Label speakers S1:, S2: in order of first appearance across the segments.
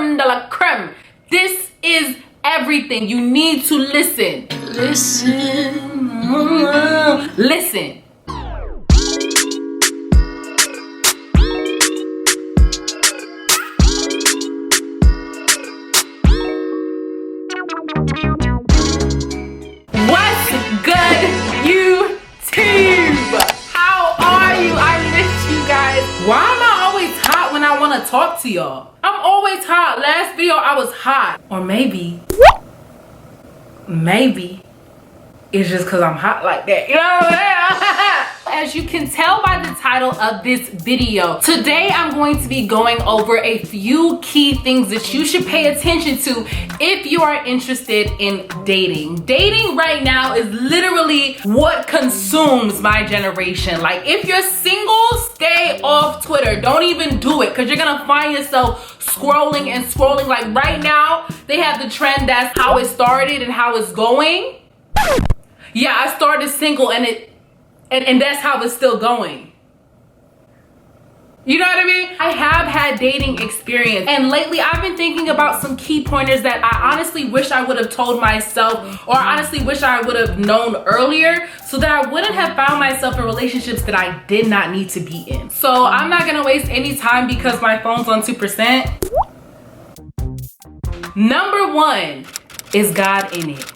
S1: creme de la creme. This is everything. You need to listen. Listen. What's good, YouTube? How are you? I miss you guys. Why am I always hot when I want to talk to y'all? I'm always hot. Last video I was hot. Or maybe it's just because I'm hot like that. You know what I'm saying? As you can tell by the title of this video, today I'm going to be going over a few key things that you should pay attention to if you are interested in dating. Dating right now is literally what consumes my generation. Like, if you're single, stay off Twitter. Don't even do it, because you're gonna find yourself scrolling and scrolling. Like right now, they have the trend that's how it started and how it's going. Yeah, I started single and that's how it's still going. You know what I mean? I have had dating experience, and lately I've been thinking about some key pointers that I honestly wish I would have told myself, or honestly wish I would have known earlier, so that I wouldn't have found myself in relationships that I did not need to be in. So I'm not gonna waste any time because my phone's on 2%. Number one is God in it.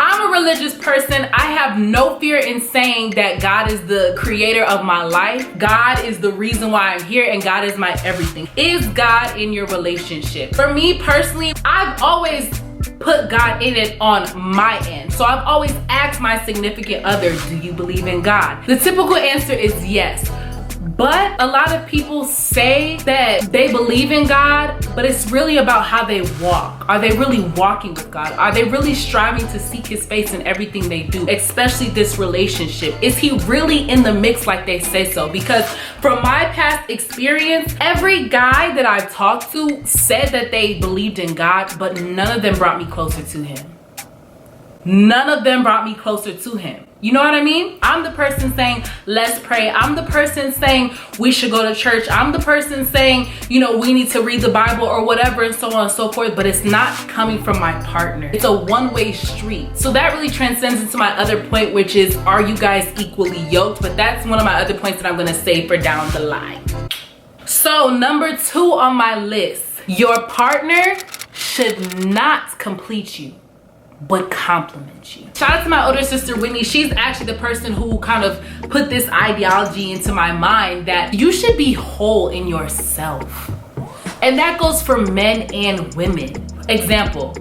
S1: I'm a religious person. I have no fear in saying that God is the creator of my life. God is the reason why I'm here, and God is my everything. Is God in your relationship? For me personally, I've always put God in it on my end. So I've always asked my significant other, do you believe in God? The typical answer is yes. But a lot of people say that they believe in God, but it's really about how they walk. Are they really walking with God? Are they really striving to seek his face in everything they do, especially this relationship? Is he really in the mix like they say so? Because from my past experience, every guy that I've talked to said that they believed in God, but none of them brought me closer to him. None of them brought me closer to him. You know what I mean? I'm the person saying, let's pray. I'm the person saying we should go to church. I'm the person saying, you know, we need to read the Bible or whatever, and so on and so forth, but it's not coming from my partner. It's a one-way street. So that really transcends into my other point, which is, are you guys equally yoked? But that's one of my other points that I'm gonna save for down the line. So number two on my list, your partner should not complete you, but compliment you. Shout out to my older sister Whitney. She's actually the person who kind of put this ideology into my mind that you should be whole in yourself. And that goes for men and women. Example,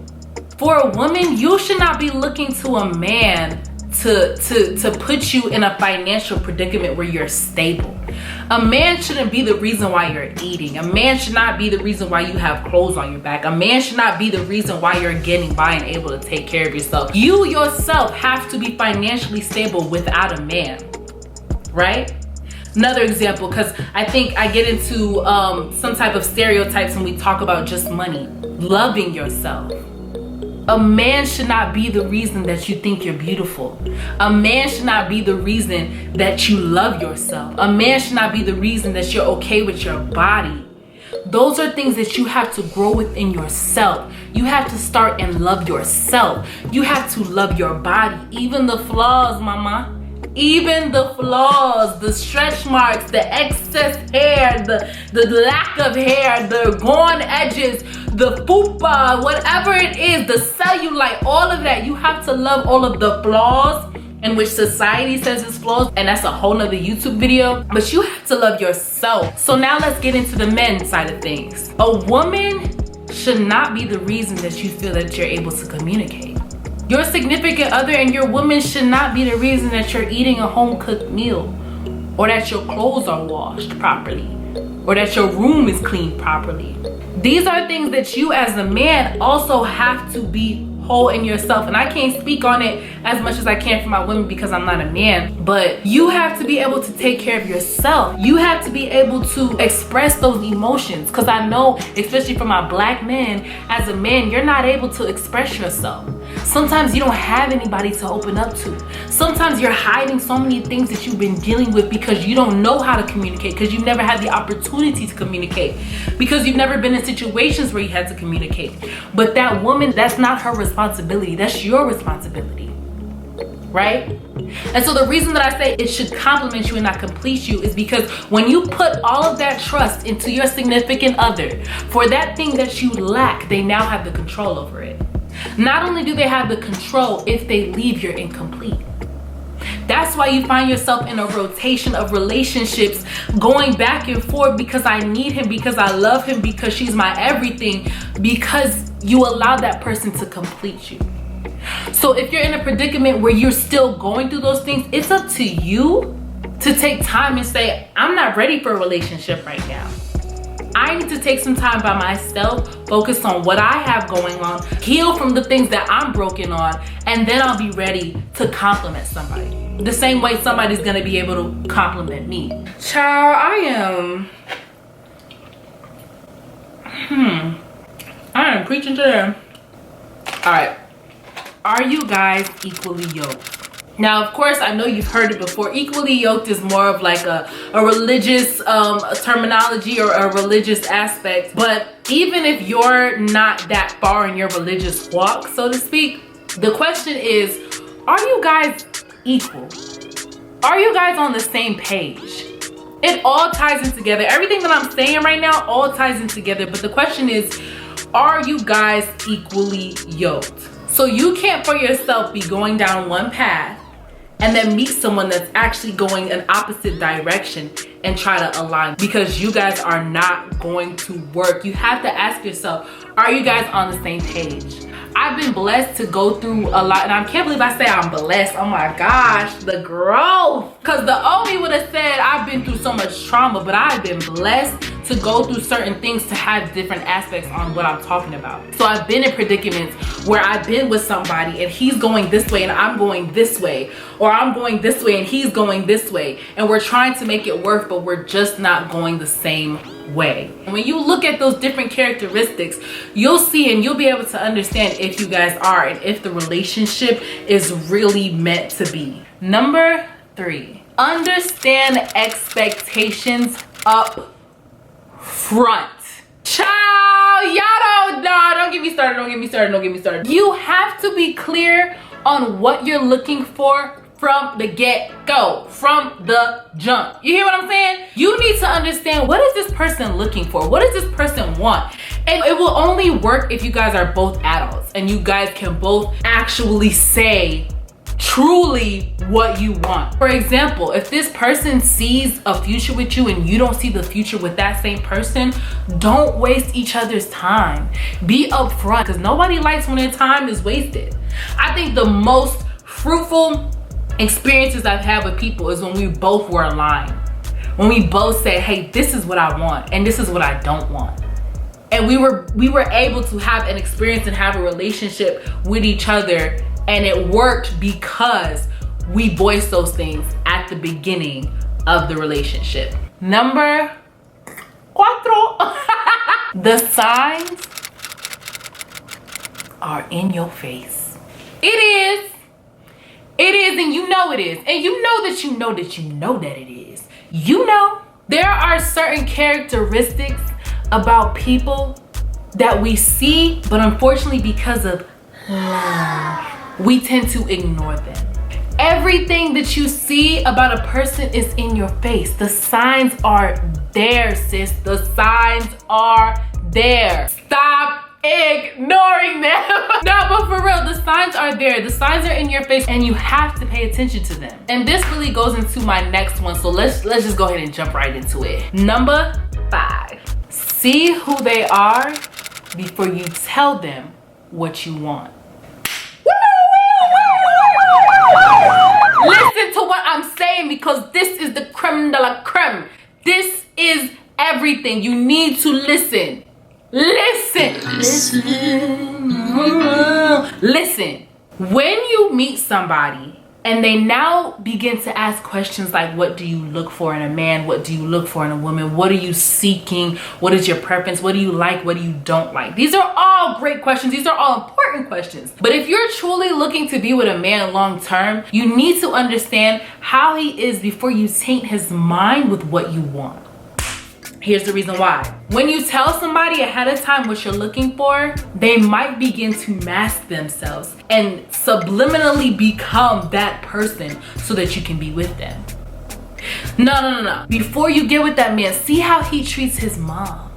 S1: for a woman, you should not be looking to a man to put you in a financial predicament where you're stable. A man shouldn't be the reason why you're eating. A man should not be the reason why you have clothes on your back. A man should not be the reason why you're getting by and able to take care of yourself. You yourself have to be financially stable without a man, right? Another example, because I think I get into some type of stereotypes when we talk about just money. Loving yourself. A man should not be the reason that you think you're beautiful. A man should not be the reason that you love yourself. A man should not be the reason that you're okay with your body. Those are things that you have to grow within yourself. You have to start and love yourself. You have to love your body, even the flaws, mama. Even the flaws, the stretch marks, the excess hair, the lack of hair, the gone edges, the fupa, whatever it is, the cellulite, all of that. You have to love all of the flaws in which society says is flaws, and that's a whole nother YouTube video, but you have to love yourself. So now let's get into the men's side of things. A woman should not be the reason that you feel that you're able to communicate. Your significant other and your woman should not be the reason that you're eating a home-cooked meal, or that your clothes are washed properly, or that your room is cleaned properly. These are things that you as a man also have to be whole in yourself. And I can't speak on it as much as I can for my women because I'm not a man, but you have to be able to take care of yourself. You have to be able to express those emotions, because I know, especially for my black men, as a man, you're not able to express yourself. Sometimes you don't have anybody to open up to. Sometimes you're hiding so many things that you've been dealing with because you don't know how to communicate, because you've never had the opportunity to communicate, because you've never been in situations where you had to communicate. But that woman, that's not her responsibility. That's your responsibility, right? And so the reason that I say it should complement you and not complete you is because when you put all of that trust into your significant other for that thing that you lack, they now have the control over it. Not only do they have the control, if they leave, you're incomplete. That's why you find yourself in a rotation of relationships going back and forth, because I need him, because I love him, because she's my everything, because you allow that person to complete you. So if you're in a predicament where you're still going through those things, it's up to you to take time and say, I'm not ready for a relationship right now. I need to take some time by myself, focus on what I have going on, heal from the things that I'm broken on, and then I'll be ready to compliment somebody. The same way somebody's gonna be able to compliment me. Child, I am preaching to them. All right, are you guys equally yoked? Now, of course, I know you've heard it before. Equally yoked is more of like a religious terminology or a religious aspect. But even if you're not that far in your religious walk, so to speak, the question is, are you guys equal? Are you guys on the same page? It all ties in together. Everything that I'm saying right now all ties in together. But the question is, are you guys equally yoked? So you can't for yourself be going down one path and then meet someone that's actually going an opposite direction and try to align, because you guys are not going to work. You have to ask yourself, are you guys on the same page? I've been blessed to go through a lot, and I can't believe I say I'm blessed. Oh my gosh, the growth. Because the Omi would have said I've been through so much trauma, but I've been blessed to go through certain things to have different aspects on what I'm talking about. So I've been in predicaments where I've been with somebody and he's going this way and I'm going this way, or I'm going this way and he's going this way, and we're trying to make it work, but we're just not going the same way. And when you look at those different characteristics, you'll see and you'll be able to understand if you guys are and if the relationship is really meant to be. Number 3, understand expectations up front. Child, y'all don't get me started. You have to be clear on what you're looking for from the get-go, from the jump. You hear what I'm saying? You need to understand, what is this person looking for? What does this person want? And it will only work if you guys are both adults and you guys can both actually say truly what you want. For example, if this person sees a future with you and you don't see the future with that same person, don't waste each other's time. Be upfront, because nobody likes when their time is wasted. I think the most fruitful experiences I've had with people is when we both were aligned. When we both said, hey, this is what I want and this is what I don't want. And we were able to have an experience and have a relationship with each other, and it worked because we voiced those things at the beginning of the relationship. Number 4. The signs are in your face. It is, and you know it is. And you know that you know that you know that it is. You know, there are certain characteristics about people that we see, but unfortunately because of love, we tend to ignore them. Everything that you see about a person is in your face. The signs are there, sis. The signs are there. Stop ignoring them. No, but for real, the signs are there. The signs are in your face and you have to pay attention to them. And this really goes into my next one, so let's just go ahead and jump right into it. Number 5, see who they are before you tell them what you want. Listen to what I'm saying, because this is the creme de la creme. This is everything. You need to listen. Listen. When you meet somebody And they now begin to ask questions like, what do you look for in a man? What do you look for in a woman? What are you seeking? What is your preference? What do you like? What do you don't like? These are all great questions. These are all important questions. But if you're truly looking to be with a man long term, you need to understand how he is before you taint his mind with what you want. Here's the reason why. When you tell somebody ahead of time what you're looking for, they might begin to mask themselves and subliminally become that person so that you can be with them. No. Before you get with that man, see how he treats his mom.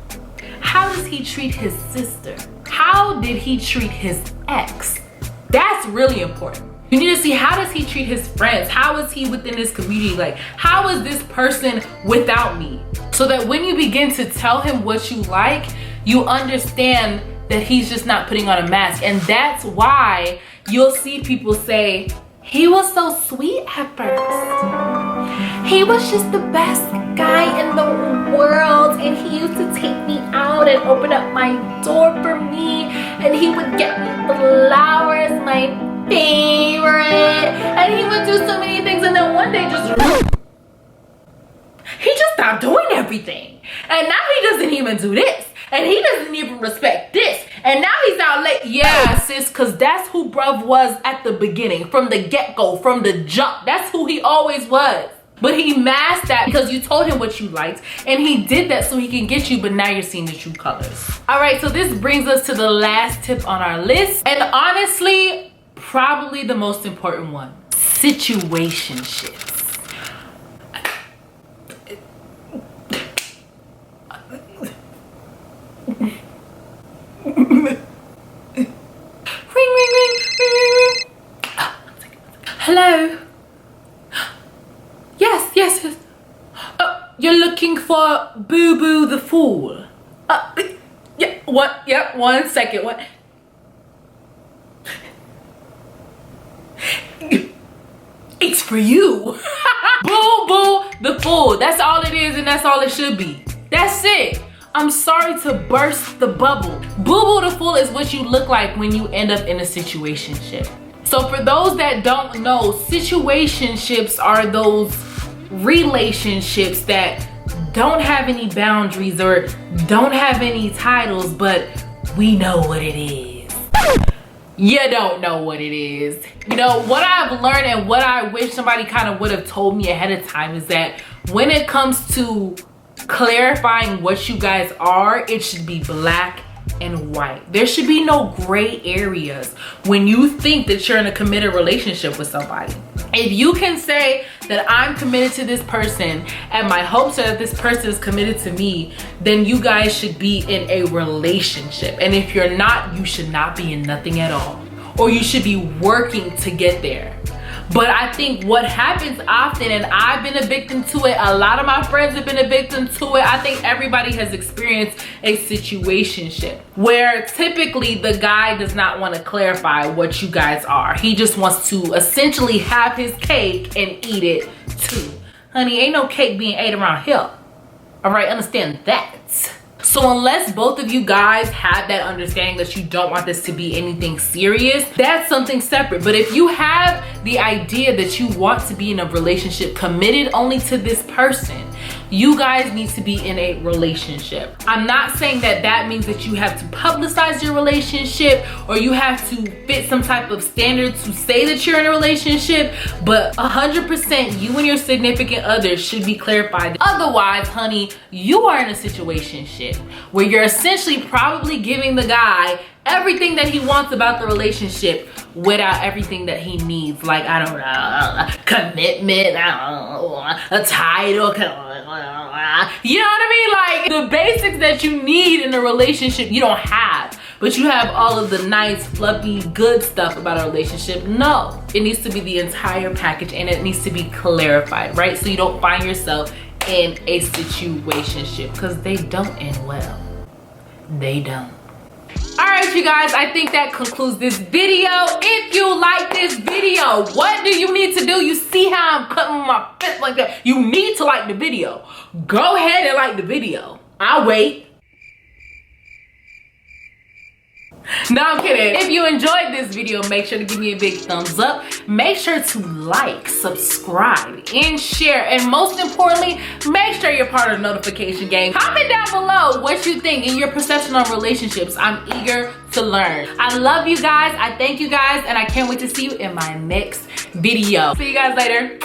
S1: How does he treat his sister? How did he treat his ex? That's really important. You need to see, how does he treat his friends? How is he within his community? Like, how is this person without me? So that when you begin to tell him what you like, you understand that he's just not putting on a mask. And that's why you'll see people say, he was so sweet at first. He was just the best guy in the world. And he used to take me out and open up my door for me. And he would get me flowers, my favorite, and he would do so many things, and then one day he just stopped doing everything, and now he doesn't even do this, and he doesn't even respect this, and now he's out late. Yeah, sis, because that's who bruv was at the beginning, from the get-go, from the jump. That's who he always was. But he masked that because you told him what you liked, and he did that so he can get you, but now you're seeing the true colors. All right, so this brings us to the last tip on our list, and honestly, probably the most important one: situationships. Ring. Hello. Yes. You're looking for Boo Boo the Fool. Yeah. What? Yep. 1 second. What? It's for you. Boo Boo the Fool. That's all it is, and that's all it should be. That's it. I'm sorry to burst the bubble. Boo Boo the Fool is what you look like when you end up in a situationship. So for those that don't know, situationships are those relationships that don't have any boundaries or don't have any titles, but we know what it is. You don't know what it is. You know, what I've learned and what I wish somebody kind of would have told me ahead of time is that when it comes to clarifying what you guys are, it should be black and white. There should be no gray areas when you think that you're in a committed relationship with somebody. If you can say that I'm committed to this person and my hopes are that this person is committed to me, then you guys should be in a relationship. And if you're not, you should not be in nothing at all. Or you should be working to get there. But I think what happens often, and I've been a victim to it, a lot of my friends have been a victim to it, I think everybody has experienced a situationship where typically the guy does not want to clarify what you guys are. He just wants to essentially have his cake and eat it too. Honey, ain't no cake being ate around here. All right, understand that. So unless both of you guys have that understanding that you don't want this to be anything serious, that's something separate. But if you have the idea that you want to be in a relationship committed only to this person, you guys need to be in a relationship. I'm not saying that that means that you have to publicize your relationship or you have to fit some type of standard to say that you're in a relationship, but 100% you and your significant other should be clarified. Otherwise, honey, you are in a situationship where you're essentially probably giving the guy everything that he wants about the relationship without everything that he needs, like, I don't know, commitment, a title, you know what I mean? Like, the basics that you need in a relationship you don't have, but you have all of the nice, fluffy, good stuff about a relationship. No, it needs to be the entire package and it needs to be clarified, right? So you don't find yourself in a situationship, because they don't end well. They don't. All right, you guys, I think that concludes this video. If you like this video, what do you need to do? You see how I'm cutting my fist like that? You need to like the video. Go ahead and like the video. I'll wait. No, I'm kidding. If you enjoyed this video, make sure to give me a big thumbs up. Make sure to like, subscribe, and share. And most importantly, make sure you're part of the notification gang. Comment down below what you think and your perception on relationships. I'm eager to learn. I love you guys. I thank you guys. And I can't wait to see you in my next video. See you guys later.